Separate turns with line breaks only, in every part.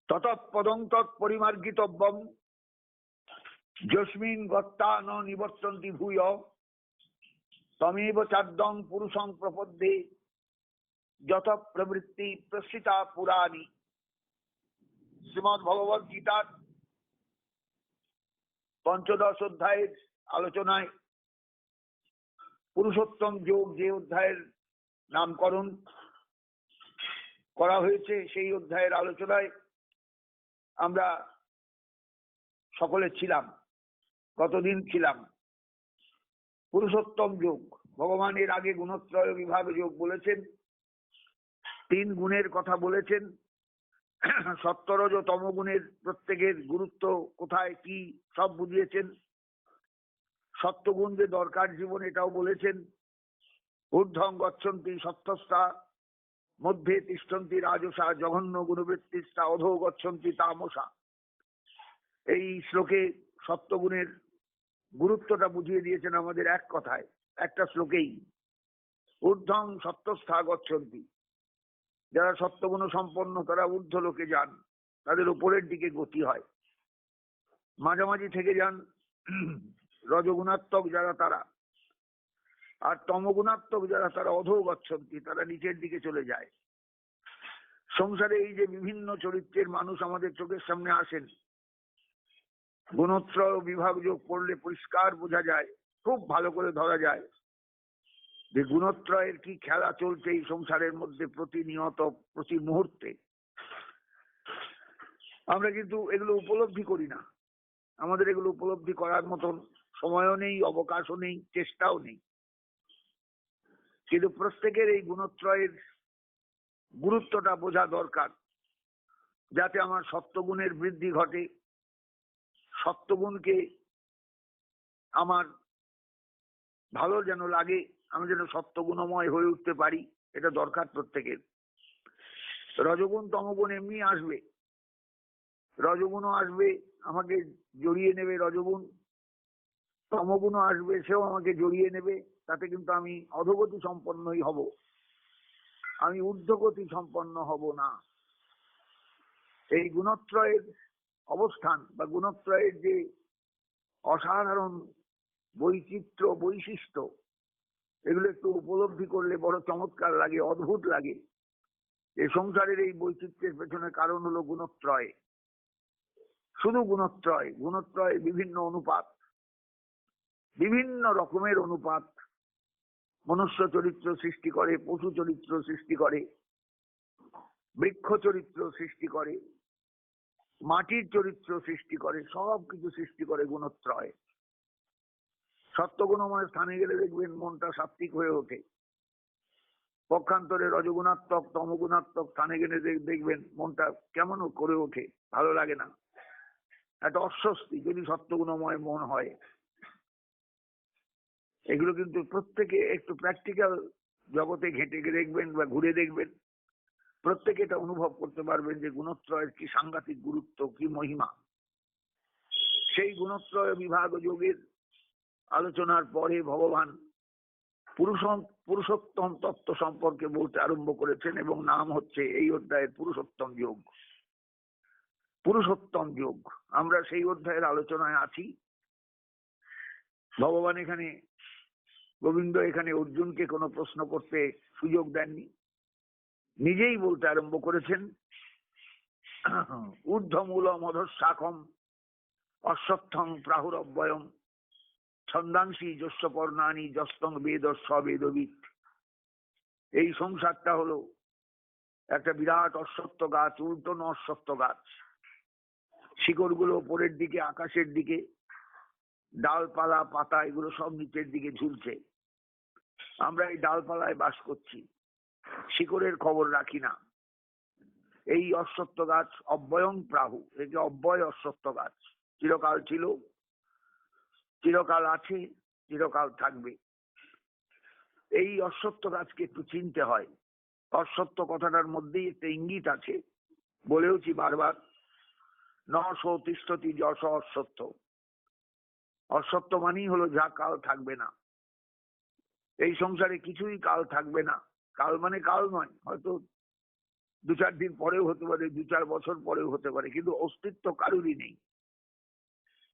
ততঃপদং তৎপরিমার্গিতব্যম যস্মিন গত্তা ন নিবর্তন্তি ভূয় তমেব চাদ্যং পুরুষং প্রপদ্যে যত প্রবৃত্তি প্রসৃতা পুরাণী। শ্রীমদ্ ভগবদ গীতার পঞ্চদশ অধ্যায়ের আলোচনায় পুরুষোত্তম যোগ যে অধ্যায়ের নামকরণ করা হয়েছে সেই অধ্যায়ের আলোচনায় আমরা সকলে ছিলাম। কতদিন ছিলাম? পুরুষোত্তম যোগ, ভগবান এর আগে গুণত্রয় বিভাগ যোগ বলেছেন, 3 গুণের কথা বলেছেন। সত্তরজ তম গুণের প্রত্যেকের গুরুত্ব কোথায় কি সব বুঝিয়েছেন। সত্যগুণ যে দরকার জীবন এটাও বলেছেন। ঊর্ধ্বং গচ্ছন্তি সত্যস্তা মধ্যে তিষ্ঠন্তি রাজসা জঘন্য গুণবৃত্তিস্তা অধো গচ্ছন্তি তামসা। এই শ্লোকে সত্যগুণের গুরুত্বটা বুঝিয়ে দিয়েছেন আমাদের এক কথায়, একটা শ্লোকেই। ঊর্ধ্বং সত্যস্থা গচ্ছন্তি, যারা সত্যগুণ সম্পন্ন তারা ঊর্ধ্ব লোকে যান, তাদের উপরের দিকে গতি হয়। মাঝামাঝি থেকে যান রজগুণাত্মক যারা তারা, আর তমগুণাত্মক যারা তারা অধো গচ্ছন্তি, তারা নিচের দিকে চলে যায়। সংসারে এই যে বিভিন্ন চরিত্রের মানুষ আমাদের চোখের সামনে আসেন, গুণত্রয় বিভাগ যোগ পড়লে পরিষ্কার বোঝা যায়, খুব ভালো করে ধরা যায় যে গুণত্রয়ের কি খেলা চলছে এই সংসারের মধ্যে প্রতিনিয়ত, প্রতি মুহূর্তে। আমরা কিন্তু এগুলো উপলব্ধি করি না। আমাদের এগুলো উপলব্ধি করার মতন সময়ও নেই, অবকাশও নেই, চেষ্টাও নেই। কিন্তু প্রত্যেকের এই গুণত্রয়ের গুরুত্বটা বোঝা দরকার, যাতে আমার সত্যগুণের বৃদ্ধি ঘটে, সত্যগুণকে আমার ভালো যেন লাগে, আমি যেন সত্যগুণময় হয়ে উঠতে পারি, এটা দরকার প্রত্যেকের। রজগুণ তমগুণ এমনি আসবে, রজগুণও আসবে, আমাকে জড়িয়ে নেবে রজগুণ, তমগুণও আসবে, সেও আমাকে জড়িয়ে নেবে। তাতে কিন্তু আমি অধোগতি সম্পন্নই হব, আমি ঊর্ধ্বগতি সম্পন্ন হব না। এই গুণত্রয়ের অবস্থান বা গুণত্রয়ের যে অসাধারণ বৈচিত্র্য বৈশিষ্ট্য, এগুলো একটু উপলব্ধি করলে বড় চমৎকার লাগে, অদ্ভুত লাগে। এই সংসারের এই বৈচিত্র্যের পেছনে কারণ হলো গুণত্রয়। শুধু গুণত্রয়, গুণত্রয় বিভিন্ন অনুপাত, বিভিন্ন রকমের অনুপাত। মনুষ্য চরিত্র সৃষ্টি করে, পশু চরিত্র সৃষ্টি করে, বৃক্ষ চরিত্র সৃষ্টি করে, মাটির চরিত্র সৃষ্টি করে, সব কিছু সৃষ্টি করে গুণত্রয়। সত্যগুণময় স্থানে গেলে দেখবেন মনটা সাত্ত্বিক হয়ে ওঠে। পক্ষান্তরে রজগুণাত্মক তমগুণাত্মক স্থানে গেলে দেখবেন মনটা কেমন করে ওঠে, ভালো লাগে না, একটা অস্বস্তি, যদি সত্যগুণময় মন হয়। এগুলো কিন্তু প্রত্যেকে একটু প্র্যাকটিক্যাল জগতে ঘেঁটে দেখবেন বা ঘুরে দেখবেন, প্রত্যেকে এটা অনুভব করতে পারবেন যে গুণত্রয়ের কি সাংঘাতিক গুরুত্ব, কি মহিমা। সেই গুণত্রয় বিভাগ যোগের আলোচনার পরে ভগবান পুরুষোত্তম তত্ত্ব সম্পর্কে বলতে আরম্ভ করেছেন, এবং নাম হচ্ছে এই অধ্যায়ের পুরুষোত্তম যোগ। পুরুষোত্তম যোগ, আমরা সেই অধ্যায়ের আলোচনায় আছি। ভগবান এখানে, গোবিন্দ এখানে অর্জুনকে কোনো প্রশ্ন করতে সুযোগ দেননি, নিজেই বলতে আরম্ভ করেছেন। ঊর্ধ্বমূলম অধঃশাখম অশ্বত্থং প্রাহুরব্বয়ম ছন্দাংশী যস্যপর্ণানি যস্তং বেদ সবেদবিদ। এই সংসারটা হলো একটা বিরাট অশ্বত্থ গাছ, উল্টোনো অশ্বত্থ গাছ। শিকড়গুলো উপরের দিকে, আকাশের দিকে, ডালপালা পাতা এগুলো সব নিচের দিকে ঝুলছে। আমরা এই ডালপালায় বাস করছি, শিকড়ের খবর রাখি না। এই অশ্বত্থ গাছ অব্যয়ং প্রাহু, একে অব্যয় অশ্বত্থ গাছ। চিরকাল ছিল, চিরকাল আছে, চিরকাল থাকবে। এই অশ্বত্থ গাছকে একটু চিনতে হয়। অশ্বত্থ কথাটার মধ্যেই একটা ইঙ্গিত আছে, বলেওছি বারবার, ন সৌতিষ্ঠতি যশ অশ্বত্থ। অশ্বত্থ মানেই হলো যা কাল থাকবে না। এই সংসারে কিছুই কাল থাকবে না। কাল মানে কাল নয়, হয়তো 2-4 দিন পরেও হতে পারে, 2-4 বছর পরেও হতে পারে, কিন্তু অস্তিত্ব কারোরই নেই।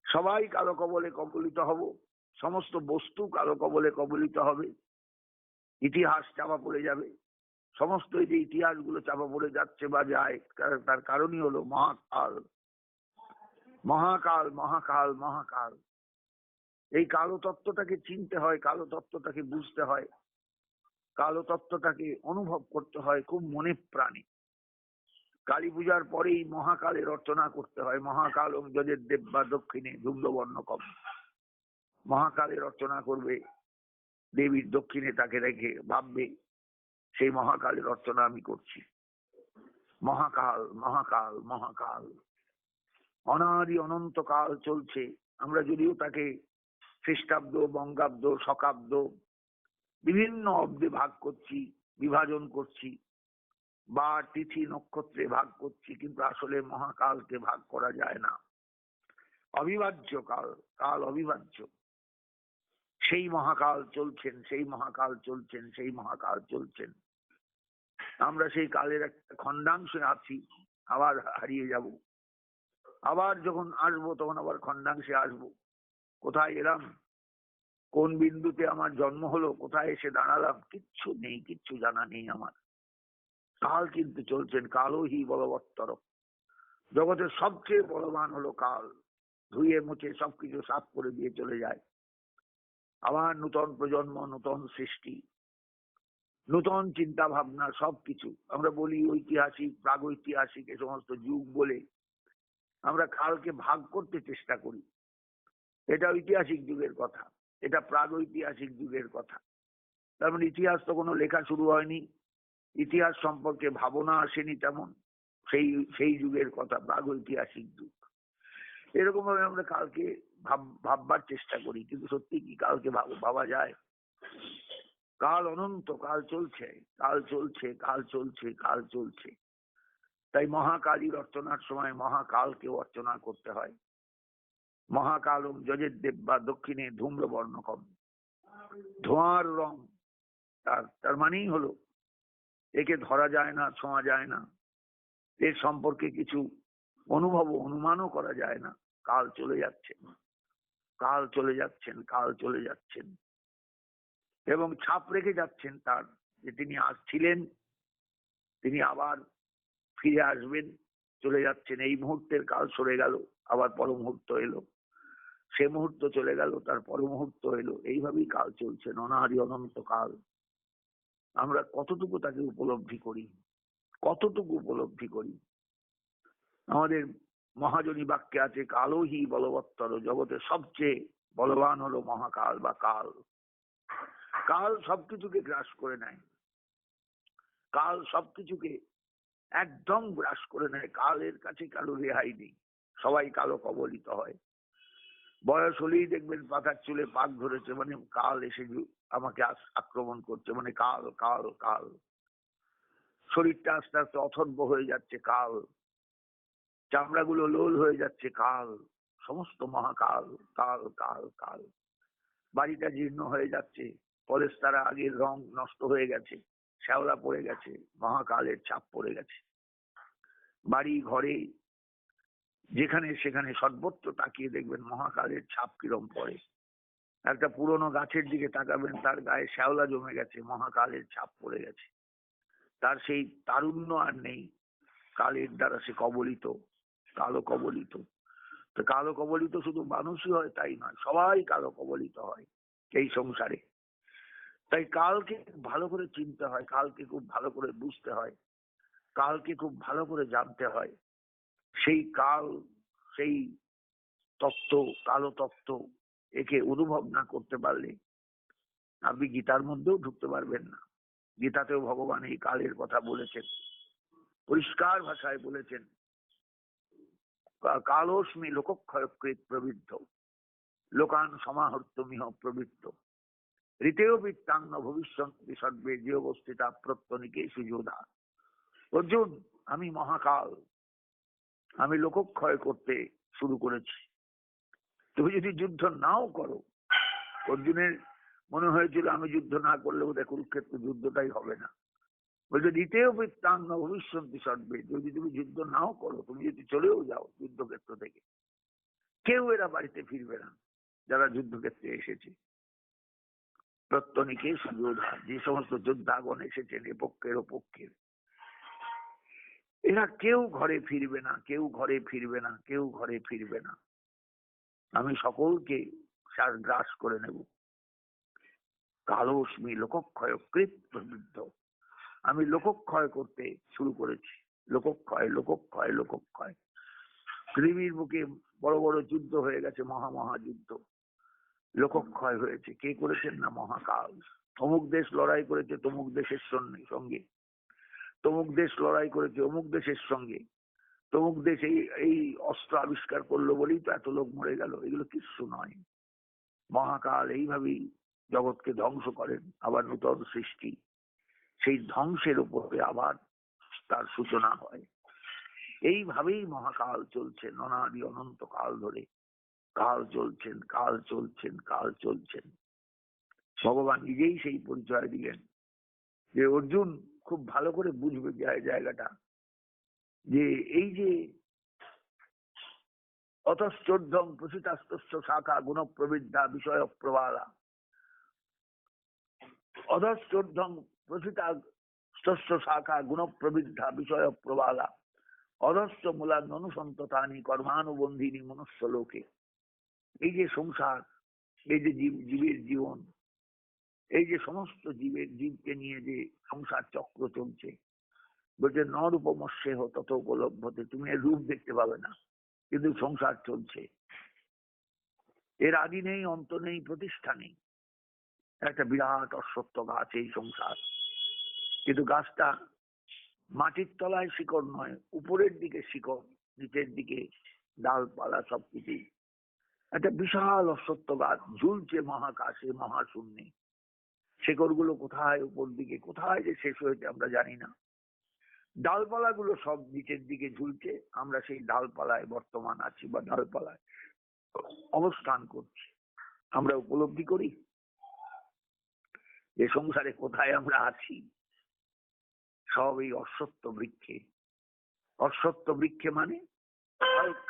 সবাই কালো কবলে কবলিত হব, সমস্ত বস্তু কালো কবলে কবলিত হবে, ইতিহাস চাপা পড়ে যাবে। সমস্ত এই যে ইতিহাসগুলো চাপা পড়ে যাচ্ছে বা যায়, তার কারণই হলো মহাকাল। মহাকাল মহাকাল মহাকাল। এই কালো তত্ত্বটাকে চিনতে হয়, কালো তত্ত্বটাকে বুঝতে হয়, কালো তত্ত্বটাকে অনুভব করতে হয় খুব মনে প্রাণে। কালী পূজার পরেই মহাকালের অর্চনা করতে হয়। মহাকাল যজের দেব বা দক্ষিণে ধূম্রবর্ণকম। মহাকালের অর্চনা করবে, দেবীর দক্ষিণে তাকে রেখে ভাববে সেই মহাকালের অর্চনা আমি করছি। মহাকাল মহাকাল মহাকাল, অনাদি অনন্তকাল চলছে। আমরা যদিও তাকে খ্রিস্টাব্দ, বঙ্গাব্দ, শকাব্দ বিভিন্ন অব্দে ভাগ করছি, বিভাজন করছি, বা তিথি নক্ষত্রে ভাগ করছি, কিন্তু আসলে মহাকালকে ভাগ করা যায় না। অবিভাজ্য কাল, কাল অবিভাজ্য। সেই মহাকাল চলছেন, সেই মহাকাল চলছেন, সেই মহাকাল চলছেন। আমরা সেই কালের একটা খণ্ডাংশে আছি, আবার হারিয়ে যাব। আবার যখন আসবো তখন আবার খণ্ডাংশে আসবো। কোথায় এলাম, কোন বিন্দুতে আমার জন্ম হলো, কোথায় এসে দাঁড়ালাম, কিচ্ছু নেই, কিচ্ছু জানা নেই আমার। কাল কিন্তু চলছেন, কালও হি বলবত্তর। জগতের সবচেয়ে বলবান হলো কাল। ধুয়ে মুছে সবকিছু সাফ করে দিয়ে চলে যায়। আবার নূতন প্রজন্ম, নূতন সৃষ্টি, নূতন চিন্তা ভাবনা, সবকিছু। আমরা বলি ঐতিহাসিক, প্রাগৈতিহাসিক, এ সমস্ত যুগ বলে আমরা কালকে ভাগ করতে চেষ্টা করি। এটা ঐতিহাসিক যুগের কথা, এটা প্রাগৈতিহাসিক যুগের কথা। তার মানে ইতিহাস তো কোনো লেখা শুরু হয়নি, ইতিহাস সম্পর্কে ভাবনা আসেনি তেমন। সেই সেই যুগের কথা, প্রাগৈতিহাসিক যুগ। এরকম ভাবে আমরা কালকে ভাববার চেষ্টা করি, কিন্তু সত্যি কি কালকে ভাবা যায়? কাল অনন্ত, কাল চলছে, কাল চলছে, কাল চলছে, কাল চলছে। তাই মহাকালীর অর্চনার সময় মহাকালকে অর্চনা করতে হয়। মহাকালম যজের দেব বা দক্ষিণে ধূম্রবর্ণকম। ধোঁয়ার রং, তার মানেই হলো একে ধরা যায় না, ছোঁয়া যায় না, এর সম্পর্কে কিছু অনুভব অনুমানও করা যায় না। কাল চলে যাচ্ছেন, কাল চলে যাচ্ছেন, কাল চলে যাচ্ছেন, এবং ছাপ রেখে যাচ্ছেন তার, যে তিনি আসছিলেন, তিনি আবার ফিরে আসবেন, চলে যাচ্ছেন। এই মুহূর্তের কাল সরে গেল, আবার পর মুহূর্ত এলো, সে মুহূর্ত চলে গেল, তার পর মুহূর্ত এলো। এইভাবেই কাল চলছে, অনাদি অনন্ত কাল। আমরা কতটুকু তাকে উপলব্ধি করি, কতটুকু উপলব্ধি করি? আমাদের মহাজনী বাক্যে আছে, কালো হি বলবত্তর। জগতের সবচেয়ে বলবান হলো মহাকাল বা কাল। কাল সবকিছুকে গ্রাস করে নেয়, কাল সবকিছুকে একদম গ্রাস করে নেয়। কালের কাছে কারো রেহাই নেই, সবাই কালো কবলিত হয়। বয়স হলেই দেখবেন পাতার চুলে পাক ধরেছে, মানে কাল এসে আমাকে আক্রমণ করছে, মানে কাল কাল কাল। শরীরটা আস্তে আস্তে অথর্ব হয়ে যাচ্ছে, কাল। চামড়াগুলো লোল হয়ে যাচ্ছে, কাল। সমস্ত মহাকাল, কাল কাল কাল। বাড়িটা জীর্ণ হয়ে যাচ্ছে, পলেস্তারা আগের রং নষ্ট হয়ে গেছে, শ্যাওলা পড়ে গেছে, মহাকালের ছাপ পড়ে গেছে। বাড়ি ঘরে যেখানে সেখানে সর্বত্র তাকিয়ে দেখবেন মহাকালের ছাপ কিরম পড়ে। একটা পুরনো গাছের দিকে তাকাবেন, তার গায়ে শ্যাওলা জমে গেছে, মহাকালের ছাপ পড়ে গেছে। তার সেই তারুণ্য আর নেই, কালের দ্বারা সে কবলিত, কালো কবলিত। তো কালো কবলিত শুধু মানুষই হয় তাই নয়, সবাই কালো কবলিত হয় এই সংসারে। তাই কালকে ভালো করে চিনতে হয়, কালকে খুব ভালো করে বুঝতে হয়, কালকে খুব ভালো করে জানতে হয়। সেই কাল, সেই তত্ত্ব, কালো তত্ত্ব, একে অনুভব না করতে পারলে আপনি গীতার মধ্যেও ঢুকতে পারবেন না। গীতাতেও ভগবান এই কালের কথা বলেছেন, পরিষ্কার ভাষায় বলেছেন, কালোস্মি লোকক্ষয়কৃত প্রবৃদ্ধ লোকান সমাহর্তমিহ প্রবৃত্ত ঋতেও বৃত্তাঙ্গ ভবিষ্যন্তি সর্বে যে অবস্থিতা প্রত্যনিকে সুযোধা। অর্জুন, আমি মহাকাল, আমি লোকক্ষয় করতে শুরু করেছি। তুমি যদি যুদ্ধ নাও করো, অর্জুনের মনে হয়েছিল আমি যুদ্ধ না করলে বোধহয় কুরুক্ষেত্র যুদ্ধটাই হবে না। বলছে দ্বিতীয় বৃত্তাং ভবিষ্যন্তি সর্বে, যদি তুমি যুদ্ধ নাও করো, তুমি যদি চলেও যাও যুদ্ধক্ষেত্র থেকে, কেউ এরা বাড়িতে ফিরবে না যারা যুদ্ধক্ষেত্রে এসেছে। প্রত্যনিকে সুযোধা, যে সমস্ত যোদ্ধাগণ এসেছেন এ পক্ষের ও পক্ষের, এরা কেউ ঘরে ফিরবে না, কেউ ঘরে ফিরবে না, কেউ ঘরে ফিরবে না। আমি সকলকে গ্রাস করে নেব। কালোস্মি লোকক্ষয় কৃত প্রবৃদ্ধ, আমি লোকক্ষয় করতে শুরু করেছি। লোকক্ষয়, লোকক্ষয়, লোকক্ষয়। পৃথিবীর বুকে বড় বড় যুদ্ধ হয়ে গেছে, মহাযুদ্ধ। লোকক্ষয় হয়েছে, কে করেছেন না মহাকাল। অমুক দেশ লড়াই করেছে তমুক দেশের সঙ্গে, তমুক দেশ লড়াই করেছে অমুক দেশের সঙ্গে, তমুক দেশ এই অস্ত্র আবিষ্কার করলো বলেই তো এত লোক মরে গেল। এগুলো কিছু নয়। মহাকাল এইভাবেই জগৎকে ধ্বংস করেন, আবার নূতন সৃষ্টি, সেই ধ্বংসের উপরে আবার তার সূচনা হয়। এইভাবেই মহাকাল চলছে অনাদি অনন্ত কাল ধরে। কাল চলছেন, কাল চলছেন, কাল চলছেন। ভগবান নিজেই সেই পরিচয় দিলেন যে অর্জুন খুব ভালো করে বুঝবে জায়গাটা, যে এই যে অতশ্চর্ধং প্রসিতাস্তস্য শাখা গুণ প্রবৃদ্ধা বিষয় প্রবালা, অধশ্চর্ধং প্রসিতাস্তস্য শাখা গুণ প্রবৃদ্ধা বিষয় প্রবালা, অধশ্চ মূলান অনুসন্ততানি কর্মানুবন্ধিনী মনুষ্য লোকে। এই যে সংসার, এই যে জীবের জীবন, এই যে সমস্ত জীবকে নিয়ে যে সংসার চক্র চলছে, বলছে নরূপমস্যেহ তত উপলব্ধতে, তুমি এর রূপ দেখতে পাবে না, কিন্তু সংসার চলছে। এর আদি নেই, অন্ত নেই, প্রতিষ্ঠা নেই। একটা বিরাট অশ্বত্থ গাছ এই সংসার, কিন্তু গাছটা মাটির তলায় শিকড় নয়, উপরের দিকে শিকড়, নিচের দিকে ডালপালা, সবকিছু। একটা বিশাল অশ্বত্থ গাছ ঝুলছে মহাকাশে, মহাশূন্যে। শিকড়গুলো কোথায় উপর দিকে, কোথায় যে শেষ হয়েছে আমরা জানি না। ডালপালা গুলো সব নিচের দিকে ঝুলছে, আমরা সেই ডালপালায় বর্তমান আছি বা ডালপালায় অবস্থান করছি। আমরা উপলব্ধি করি যে সংসারে কোথায় আমরা আছি। সব এই অশ্বত্থ বৃক্ষে। অশ্বত্থ বৃক্ষে মানে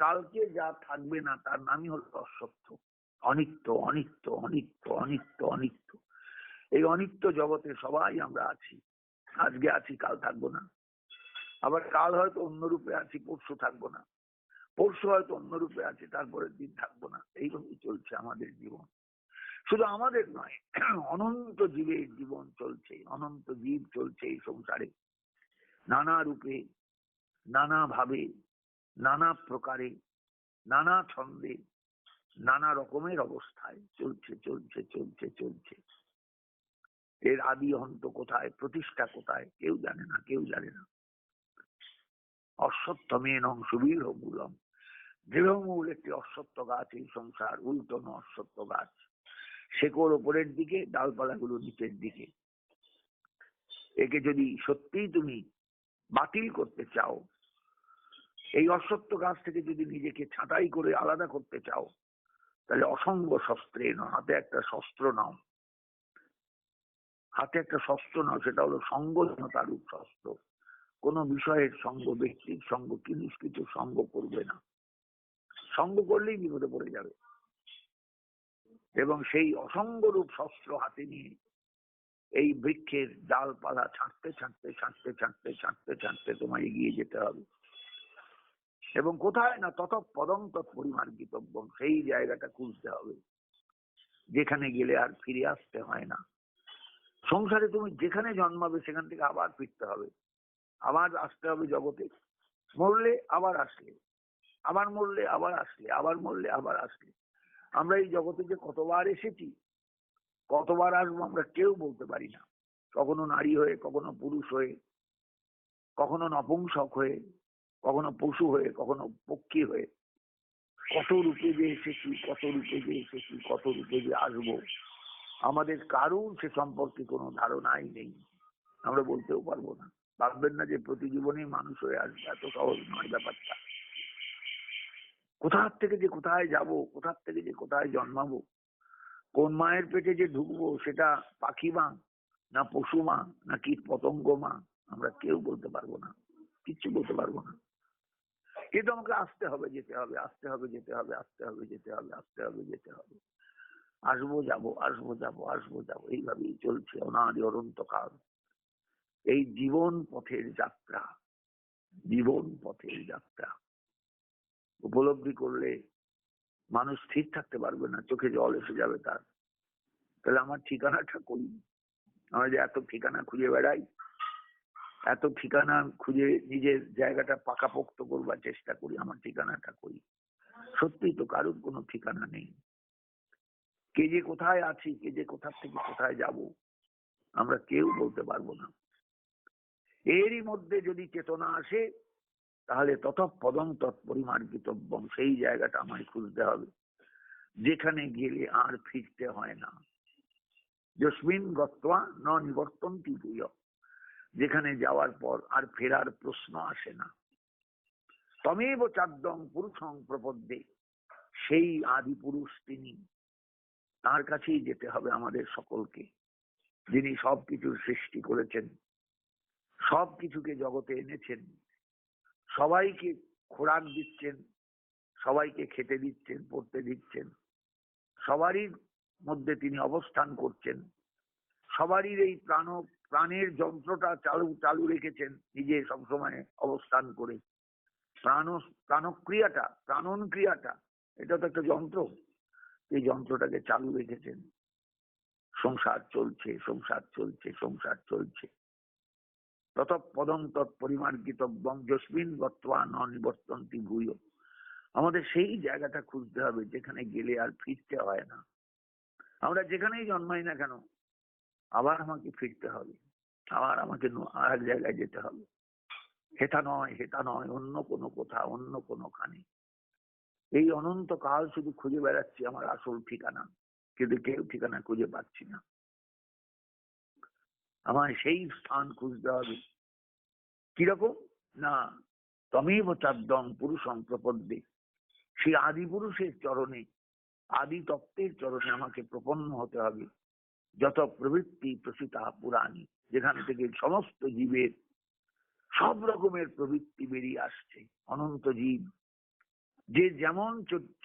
কালকে যা থাকবে না তার নামই হলো অশ্বত্থ। অনিত্য, অনিত্য, অনিত্য, অনিত্য, অনিত্য। এই অনিত্য জগতে সবাই আমরা আছি। আজকে আছি, কাল থাকবো না। আবার কাল হয়তো অন্য রূপে আছি, পরশু থাকবো না। পরশু হয়তো অন্য রূপে আছে, তারপরের দিন থাকবো না। এইভাবেই চলছে আমাদের জীবন। শুধু আমাদের নয়, অনন্ত জীবের জীবন চলছে। অনন্ত জীব চলছে এই সংসারে, নানা রূপে, নানা ভাবে, নানা প্রকারে, নানা ছন্দে, নানা রকমের অবস্থায় চলছে, চলছে, চলছে, চলছে। এর আদি অন্ত কোথায়, প্রতিষ্ঠা কোথায়, কেউ জানে না, কেউ জানে না। অশ্বত্থমেনং সুবীর মূলম, দৃঢ়মূল একটি অশ্বত্থ গাছ এই সংসার, উল্টন অশ্বত্থ গাছ। শেকড় ওপরের দিকে, ডালপালাগুলো নিচের দিকে। একে যদি সত্যিই তুমি বাতিল করতে চাও, এই অশ্বত্থ গাছ থেকে যদি নিজেকে ছাঁটাই করে আলাদা করতে চাও, তাহলে অসঙ্গ শস্ত্রে নাও, হাতে একটা শস্ত্র নাও। হাতে একটা শস্ত্র নাও, সেটা হলো সঙ্গহীনতার রূপ শস্ত্র। কোন বিষয়ের সঙ্গ, ব্যক্তির সঙ্গ, কিছু সঙ্গ করবে না। সঙ্গ করলেই বিপদে পড়ে যাবে। এবং সেই অসঙ্গ রূপ শস্ত্র হাতে নিয়ে এই বৃক্ষের ডালপালা ছাঁটতে ছাঁটতে ছাঁটতে ছাঁটতে ছাঁটতে ছাঁটতে তোমায় এগিয়ে যেতে হবে। এবং কোথায় না তত পদং তৎপরিমার্গিতব্য, সেই জায়গাটা খুঁজতে হবে যেখানে গেলে আর ফিরে আসতে হয় না। সংসারে তুমি যেখানে জন্মাবে সেখান থেকে আবার ফিরতে হবে, আবার আসতে হবে জগতে। মরলে আবার আসলে, আবার মরলে আবার আসলে, আবার মরলে আবার আসলে। আমরা এই জগতে যে কতবার এসেছি, কতবার আসবো আমরা কেউ বলতে পারি না। কখনো নারী হয়ে, কখনো পুরুষ হয়ে, কখনো নপুংসক হয়ে, কখনো পশু হয়ে, কখনো পক্ষী হয়ে। কত রূপে যে এসেছি, কত রূপে যে এসেছি, কত রূপে যে আসবো, আমাদের কারুর সে সম্পর্কে কোনো ধারণাই নেই। আমরা বলতেও পারবো না। ভাববেন না যে প্রতি জীবনেই মানুষ হয়ে আসবে, এত সহজ নয় ব্যাপারটা। কোথার থেকে যে কোথায় যাব, কোথার থেকে যে কোথায় জন্মাবো, কোন মায়ের পেটে যে ঢুকবো, সেটা পাখি মা না পশু মা না কীট পতঙ্গ মা, আমরা কেউ বলতে পারবো না, কিচ্ছু বলতে পারবো না। কিন্তু আমাকে আসতে হবে, যেতে হবে, আসতে হবে, যেতে হবে, আসতে হবে, যেতে হবে, আসতে হবে, যেতে হবে। আসবো যাবো, আসবো যাবো, আসবো যাবো, এইভাবেই চলছে অনাদি অনন্তকাল। এই জীবন পথের যাত্রা, জীবন পথের যাত্রা উপলব্ধি করলে মানুষ স্থির থাকতে পারবে না, চোখে জল এসে যাবে তার। তাহলে আমার ঠিকানাটা করি, আমরা যে এত ঠিকানা খুঁজে বেড়াই, এত ঠিকানা খুঁজে নিজের জায়গাটা পাকাপোক্ত করবার চেষ্টা করি, আমার ঠিকানাটা করি। সত্যি তো কারোর কোনো ঠিকানা নেই। কে যে কোথায় আছি, কে যে কোথা থেকে কোথায় যাব, আমরা কেউ বলতে পারবো না। এরই মধ্যে যদি চেতনা আসে, তাহলে ততঃপদং তৎপরিমার্জিতব্যম, সেই জায়গাটা আমায় খুঁজতে হবে, যেখানে গেলে আর ফিরতে হয় না। যস্মিন গত্বা ন নিবর্তন্তি ভূয়, যেখানে যাওয়ার পর আর ফেরার প্রশ্ন আসে না। তমেব চাদ্যং পুরুষং প্রপদ্যে, সেই আদি পুরুষ তিনি, তার কাছেই যেতে হবে আমাদের সকলকে, যিনি সবকিছুর সৃষ্টি করেছেন, সবকিছুকে জগতে এনেছেন, সবাইকে খোরাক দিচ্ছেন, সবাইকে খেতে দিচ্ছেন, পড়তে দিচ্ছেন, সবারই মধ্যে তিনি অবস্থান করছেন, সবারই এই প্রাণের যন্ত্রটা চালু রেখেছেন, নিজে সবসময় অবস্থান করে। প্রাণক্রিয়াটা, প্রাণন ক্রিয়াটা, এটা তো একটা যন্ত্র, এই যন্ত্রটাকে চালু রেখেছেন। সংসার চলছে, সংসার চলছে, সংসার চলছে। ততঃপদং তৎপরিমার্জিতব্যং যস্মিন গত্বা ন নিবর্তন্তি ভূয়, আমাদের সেই জায়গাটা খুঁজতে হবে যেখানে গেলে আর ফিরতে হয় না। আমরা যেখানেই জন্মাই না কেন, আবার আমাকে ফিরতে হবে, আবার আমাকে আর এক জায়গায় যেতে হবে। হেতা নয়, হেতা নয়, অন্য কোনো কোথা, অন্য কোনো খানে। এই অনন্ত কাল শুধু খুঁজে বেড়াচ্ছি আমার আসল ঠিকানা, কিন্তু কেউ ঠিকানা খুঁজে পাচ্ছি না। আমার সেই স্থান খুঁজতে হবে। কিরকম না, তমেব চাদ্যং পুরুষং প্রপদ্যে, সেই আদি পুরুষের চরণে, আদি তত্ত্বের চরণে আমাকে প্রপন্ন হতে হবে। যত প্রবৃত্তি প্রসিতা পুরাণী, যেখান থেকে সমস্ত জীবের সব রকমের প্রবৃত্তি বেরিয়ে আসছে। অনন্ত জীব যে যেমন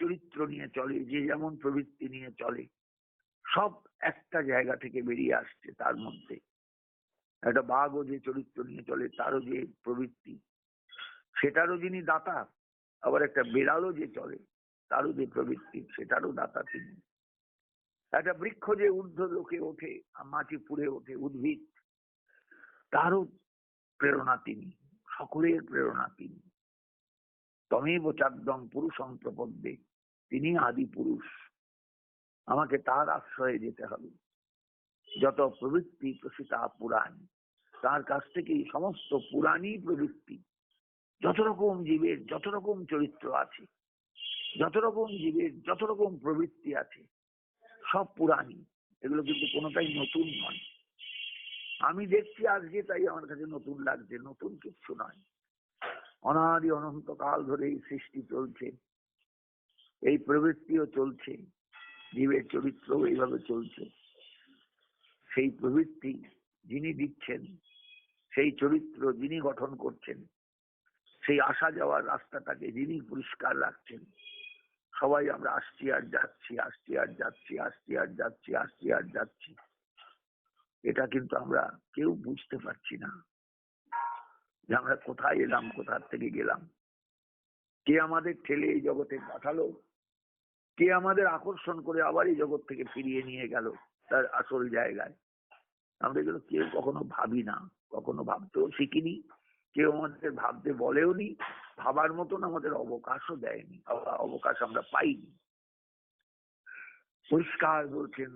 চরিত্র নিয়ে চলে, যে যেমন প্রবৃত্তি নিয়ে চলে, সব একটা জায়গা থেকে বেরিয়ে আসছে। তার মধ্যে একটা বাঘও যে চরিত্র নিয়ে চলে, তারও যে প্রবৃত্তি, সেটারও যিনি দাতা। আবার একটা বেড়ালও যে চলে, তারও যে প্রবৃত্তি, সেটারও দাতা তিনি। একটা বৃক্ষ যে ঊর্ধ্ব লোকে ওঠে, মাটি পুড়ে ওঠে, উদ্ভিদ, তারও প্রেরণা তিনি, সকলের প্রেরণা তিনি। তমেব চাদ্যং পুরুষং প্রপদ্যে, তিনি আদি পুরুষ, আমাকে তার আশ্রয়ে যেতে হবে। যত প্রবৃত্তি প্রসিতা পুরাণী, তার কাছ থেকেই সমস্ত পুরাণী প্রবৃত্তি, যত রকম জীবের যত রকম চরিত্র আছে, যত রকম জীবের যত রকম প্রবৃত্তি আছে, সব পুরাণী। এগুলো কিন্তু কোনোটাই নতুন নয়। আমি দেখছি আজকে, তাই আমার কাছে নতুন লাগছে, নতুন কিছু নয়। অনাদি অনন্ত কাল ধরে এই সৃষ্টি চলছে, এই প্রবৃত্তিও চলছে, জীবের চরিত্র এইভাবে চলছে। সেই প্রবৃত্তি যিনি দিচ্ছেন, সেই চরিত্র যিনি গঠন করছেন, সেই আসা যাওয়ার রাস্তাটাকে যিনি পরিষ্কার রাখছেন, সবাই আমরা আসছি আর যাচ্ছি, আসছি আর যাচ্ছি, আসছি আর যাচ্ছি, আসছি আর যাচ্ছি। এটা কিন্তু আমরা কেউ বুঝতে পারছি না যে আমরা কোথায় এলাম, কোথা থেকে গেলাম। কে আমাদের ঠেলে এই জগতে পাঠালো, কে আমাদের আকর্ষণ করে আবার এই জগৎ থেকে ফিরিয়ে নিয়ে গেল তার আসল জায়গায়। আমরা এগুলো কেউ কখনো ভাবি না, কখনো ভাবতেও শিখিনি, কেউ আমাদের ভাবতে বলেও নি, ভাবার মতন আমাদের অবকাশও দেয়নি, অবকাশ আমরা পাইনি। পরিষ্কার বলছেন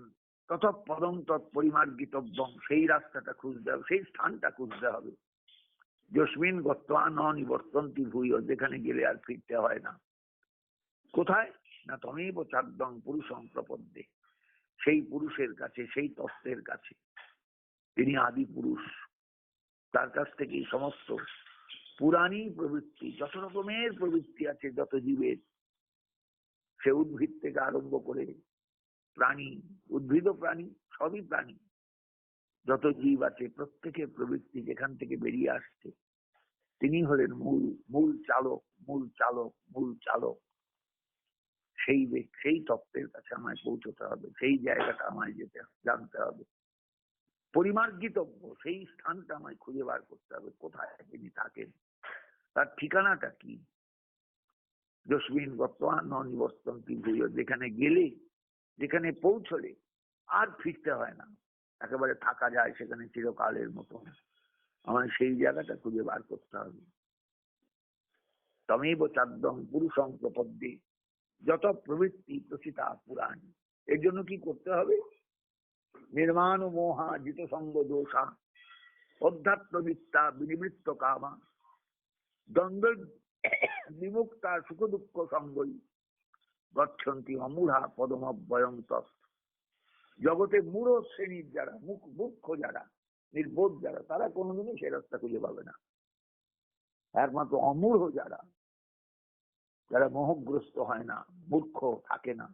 ততঃপদং তৎপরিমার্জিতব্যং, সেই রাস্তাটা খুঁজতে হবে, সেই স্থানটা খুঁজতে হবে। যস্মিন গত্বা ন নিবর্তন্তি ভূয়, যেখানে গেলে আর ফিরতে হয় না। কোথায় না, তমেব চাদ্যং পুরুষং প্রপদ্যে, সেই পুরুষের কাছে, সেই তত্ত্বের কাছে, তিনি আদি পুরুষ। তার কাছ থেকেই সমস্ত পুরাণী প্রবৃত্তি, যত রকমের প্রবৃত্তি আছে, যত জীবের, সে উদ্ভিদ থেকে আরম্ভ করে প্রাণী, উদ্ভিদ ও প্রাণী, সবই প্রাণী, যত জীব আছে প্রত্যেকের প্রবৃত্তি যেখান থেকে বেরিয়ে আসছে তিনি হলেন মূল চালক, মূল চালক, মূল চালক। সেই তত্ত্বের কাছে আমায় পৌঁছতে হবে, সেই জায়গাটা আমায় জানতে হবে। পরিমার্জিতব্য সেই স্থানটা আমায় খুঁজে বার করতে হবে, কোথায় তিনি থাকেন, তার ঠিকানাটা কি। যস্মিন বর্তমান ন নিবর্তন্তি ভূয়, যেখানে গেলে, যেখানে পৌঁছলে আর ফিরতে হয় না, একেবারে থাকা যায় সেখানে চিরকালের মতো। আমায় সেই জায়গাটা খুঁজে বার করতে হবে। তমেব চাদ্দম পুরুষং প্রপদ্যে যত প্রবৃত্তি প্রসিতা পুরাণ। এর জন্য কি করতে হবে? নির্মাণ মোহা জিত সঙ্গ দোষা অধ্যাত্ম বিত্তা বিনিবৃত্ত কামা দ্বন্দ্ব বিমুক্তা সুখ দুঃখ সঙ্গই গচ্ছন্তি অমূঢ়া পদমব্যয়ং তৎ। জগতে মূঢ় শ্রেণীর যারা, মূর্খ যারা, নির্বোধ যারা, তারা কোনোদিনই সে রাস্তা খুঁজে পাবে না। একমাত্র অমূঢ় যারা, যারা মোহগ্রস্ত হয় না, মূর্খ থাকে না,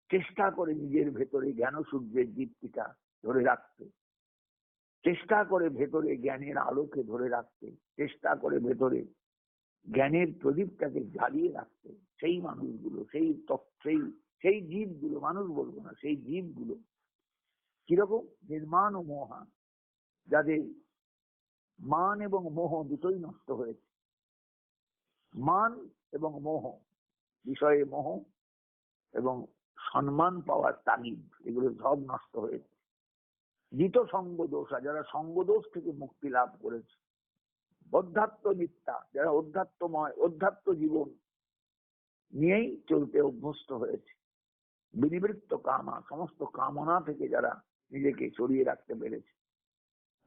চেষ্টা করে নিজের ভেতরে জ্ঞান সূর্যের দীপ্তিটা ধরে রাখতে, চেষ্টা করে ভেতরে জ্ঞানের আলোকে ধরে রাখতে, চেষ্টা করে ভেতরে জ্ঞানের প্রদীপটাকে জ্বালিয়ে রাখতে, সেই মানুষগুলো, সেই জীবগুলো, মানুষ বলবো না, সেই জীবগুলো কিরকম? নির্মাণ ও মোহা, যাদের মান এবং মোহ দুটোই নষ্ট হয়েছে। মান এবং মোহ, বিষয়ে মোহ এবং সম্মান পাওয়ার তাগিদ, এগুলো সব নষ্ট হয়েছে। জিত সঙ্গ দোষা, যারা সঙ্গদোষ থেকে মুক্তি লাভ করেছে। অধ্যাত্ম নিত্যা, যারা অধ্যাত্ম জীবন নিয়েই চলতে অভ্যস্ত হয়েছে। বিনিবৃত্ত কামা, সমস্ত কামনা থেকে যারা নিজেকে সরিয়ে রাখতে পেরেছে।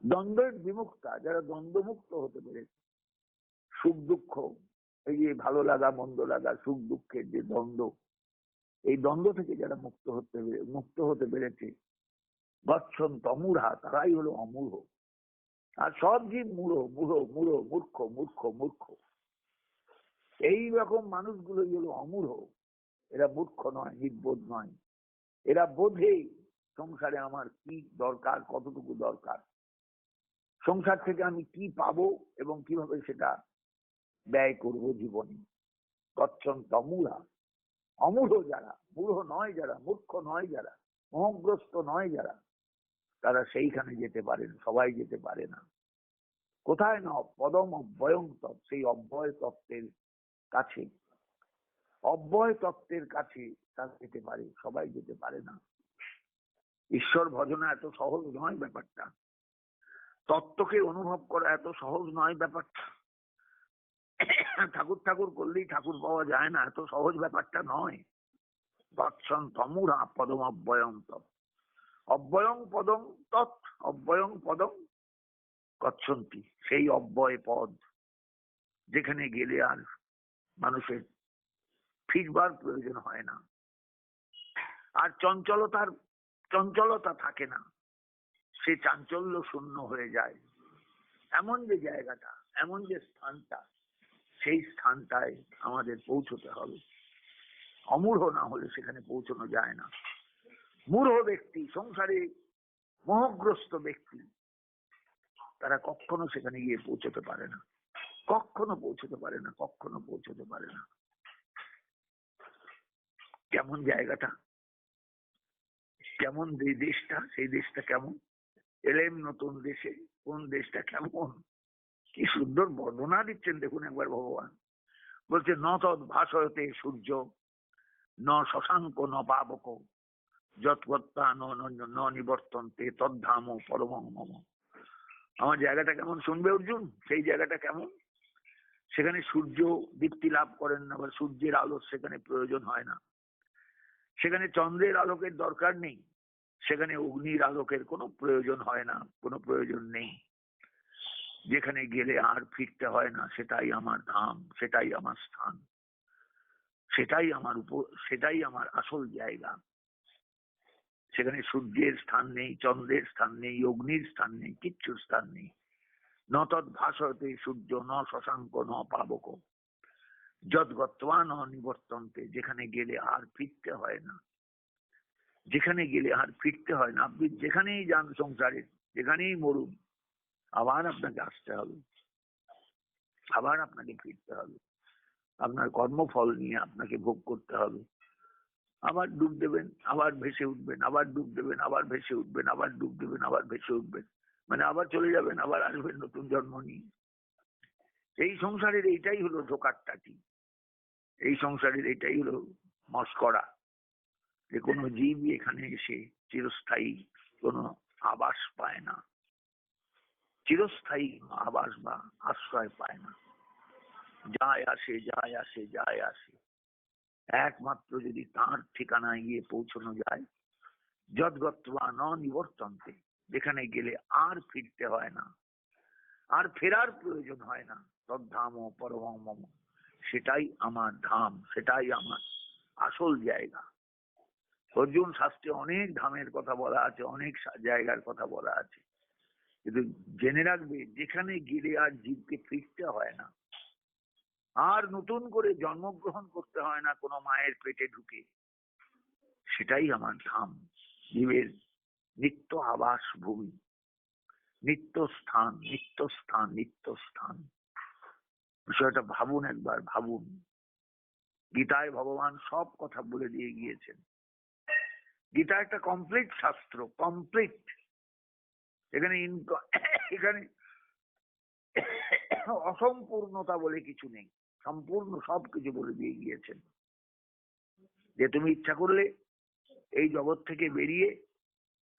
দ্বন্দ্বের বিমুক্তা, যারা দ্বন্দ্বমুক্ত হতে পেরেছে। সুখ দুঃখ, এই যে ভালো লাগা মন্দ লাগা, সুখ দুঃখের যে দ্বন্দ্ব, এই দ্বন্দ্ব থেকে যারা মুক্ত হতে পেরেছে। গচ্ছন তমূঢ়া, তারাই হলো অমূঢ়। আর সব জীব মূঢ়, মূর্খ। এই রকম মানুষগুলোই হলো অমূঢ়। এরা মূর্খ নয়, নির্বোধ নয়। এরা বোধে সংসারে আমার কি দরকার, কতটুকু দরকার, সংসার থেকে আমি কি পাবো এবং কিভাবে সেটা ব্যয় করব জীবনে। গচ্ছন তমূঢ়া, অমূঢ় যারা, মূঢ় নয় যারা, মূর্খ নয় যারা, মোহগ্রস্ত নয় যারা, তারা সেইখানে যেতে পারেন। সবাই যেতে পারে না। কোথায় না? পদম অব্যয়ং তত্ত্ব, সেই অব্যয় তত্ত্বের কাছে। অব্যয় তত্ত্বের কাছে তারা যেতে পারে, সবাই যেতে পারে না। ঈশ্বর ভজনা এত সহজ নয় ব্যাপারটা। তত্ত্বকে অনুভব করা এত সহজ নয় ব্যাপারটা। ঠাকুর করলেই ঠাকুর পাওয়া যায় না, এত সহজ ব্যাপারটা নয়। গচ্ছন তমূঢ়া পদম অব্যয়ং তৎ। অব্যয়ং পদম তৎ, অব্যয়ং পদম গচ্ছন্তি, সেই অব্যয় পদ যেখানে গেলে আর মানুষের ফিরবার প্রয়োজন হয় না, আর চঞ্চলতা থাকে না, সে চাঞ্চল্য শূন্য হয়ে যায়। এমন যে জায়গাটা, এমন যে স্থানটা, সেই স্থানটায় আমাদের পৌঁছতে হবে। অমূঢ় না হলে সেখানে পৌঁছানো যায় না। মূঢ় ব্যক্তি, সংসারে মোহগ্রস্ত ব্যক্তি, তারা কখনো সেখানে গিয়ে পৌঁছতে পারে না, কখনো পৌঁছতে পারে না। কেমন জায়গাটা, কেমন দেশটা, সেই দেশটা কেমন? এলেম নতুন দেশে, কোন দেশটা কেমন, কি সুন্দর বর্ণনা দিচ্ছেন দেখুন একবার ভগবান। বলছে ন তৎ ভাসয়তে সূর্য ন শশাঙ্ক ন পাবক যৎগত্তা ন নিবর্তন্তে তদ্ধাম পরমং মম। আমার জায়গাটা কেমন শুনবে অর্জুন? সেই জায়গাটা কেমন? সেখানে সূর্য দীপ্তি লাভ করেন না, বা সূর্যের আলো সেখানে প্রয়োজন হয় না, সেখানে চন্দ্রের আলোকের দরকার নেই, সেখানে অগ্নির আলোকের কোনো প্রয়োজন হয় না, কোনো প্রয়োজন নেই। যেখানে গেলে আর ফিরতে হয় না, সেটাই আমার ধাম, সেটাই আমার স্থান, সেটাই আমার আসল জায়গা। সেখানে সূর্যের স্থান নেই, চন্দ্রের স্থান নেই, অগ্নির স্থান নেই, কিচ্ছুর স্থান নেই। ন তৎ ভাসয়তে সূর্য ন শশাঙ্ক ন পাবক যৎগত্বা ন নিবর্তন্তে, যেখানে গেলে আর ফিরতে হয় না, যেখানে গেলে আর ফিরতে হয় না। আপনি যেখানেই যান সংসারে, যেখানেই মরুন আবার আপনাকে আসতে হবে, আবার আপনাকে ফিরতে হবে, আপনার কর্মফল নিয়ে আপনাকে ভোগ করতে হবে। আবার ডুব দেবেন, আবার ভেসে উঠবেন, আবার ডুব দেবেন, আবার ভেসে উঠবেন, আবার ডুব দেবেন, আবার ভেসে উঠবেন, মানে আবার চলে যাবেন, আবার আসবেন নতুন জন্ম নিয়ে। এই সংসারের এইটাই হলো ধোকারটাটি, এই সংসারের এটাই হলো মস্করা, যে কোনো জীবই এখানে এসে চিরস্থায়ী কোনো আবাস পায় না, চিরস্থায়ী আবাস বা আশ্রয় পায় না। যায় আসে, যায় আসে, যায় আসে, একমাত্র যদি তার ঠিকানায় গিয়ে পৌঁছানো যায়, যদ্গত্বা ন নিবর্তন্তে, যেখানে গেলে আর ফিরতে হয় না, আর ফেরার প্রয়োজন হয় না, তদ্ধাম পরমং মম, সেটাই আমার ধাম, সেটাই আমার আসল জায়গা। অর্জুন শাস্ত্রে অনেক ধামের কথা বলা আছে, অনেক জায়গার কথা বলা আছে, কিন্তু জেনে রাখবে যেখানে গেলে আর জীবকে ফিরতে হয় না, আর নতুন করে জন্মগ্রহণ করতে হয় না কোনো মায়ের পেটে ঢুকে, সেটাই আমার ধাম, জীবের নিত্য আবাস ভূমি, নিত্য স্থান, নিত্য স্থান, নিত্য স্থান। বিষয়টা ভাবুন, একবার ভাবুন। গীতায় ভগবান সব কথা বলে দিয়ে গিয়েছেন। গীতা একটা কমপ্লিট শাস্ত্র, কমপ্লিট। এখানে এখানে অসম্পূর্ণতা বলে কিছু নেই, সম্পূর্ণ সবকিছু বলে দিয়ে গিয়েছেন। যে তুমি ইচ্ছা করলে এই জগৎ থেকে বেরিয়ে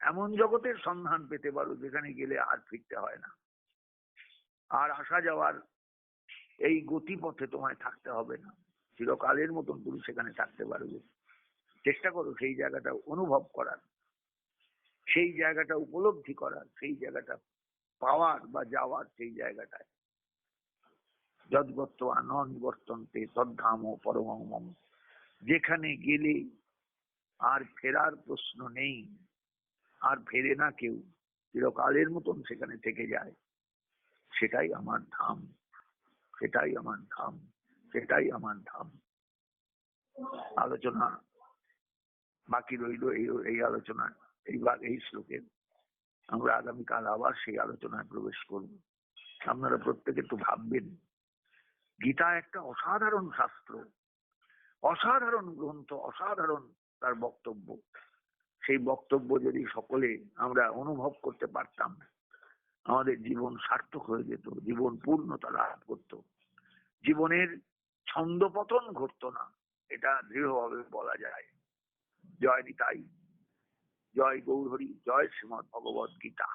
এমন জগতের সন্ধান পেতে পারো যেখানে গেলে আর ফিরতে হয় না, আর আসা যাওয়ার এই গতিপথে তোমায় থাকতে হবে না, চিরকালের মতন তুমি সেখানে থাকতে পারবে। চেষ্টা করো সেই জায়গাটা অনুভব করার, সেই জায়গাটা উপলব্ধি করার, সেই জায়গাটা পাওয়ার বা যাওয়ার, সেই জায়গাটায়। যদ্গত্বা ন নিবর্তন্তে তদ্ধাম পরমং মম, যেখানে গেলে আর ফেরার প্রশ্ন নেই, আর ফেরে না কেউ, চিরকালের মতন সেখানে থেকে যায়, সেটাই আমার ধাম, সেটাই আমার ধাম, সেটাই আমার ধাম। আলোচনা বাকি রইল এই আলোচনা, এই শ্লোকের। আমরা আগামীকাল আবার সেই আলোচনায় প্রবেশ করব। আপনারা প্রত্যেকে একটু ভাববেন, গীতা একটা অসাধারণ শাস্ত্র, অসাধারণ গ্রন্থ, অসাধারণ তার বক্তব্য। সেই বক্তব্য যদি সকলে আমরা অনুভব করতে পারতাম, আমাদের জীবন সার্থক হয়ে যেত, জীবন পূর্ণতা লাভ করত, জীবনের ছন্দপতন ঘটতো না, এটা দৃঢ়ভাবে বলা যায়। জয় নিতাই, জয় গৌরহরি, জয় শ্রীমৎ ভগবদ গীতা।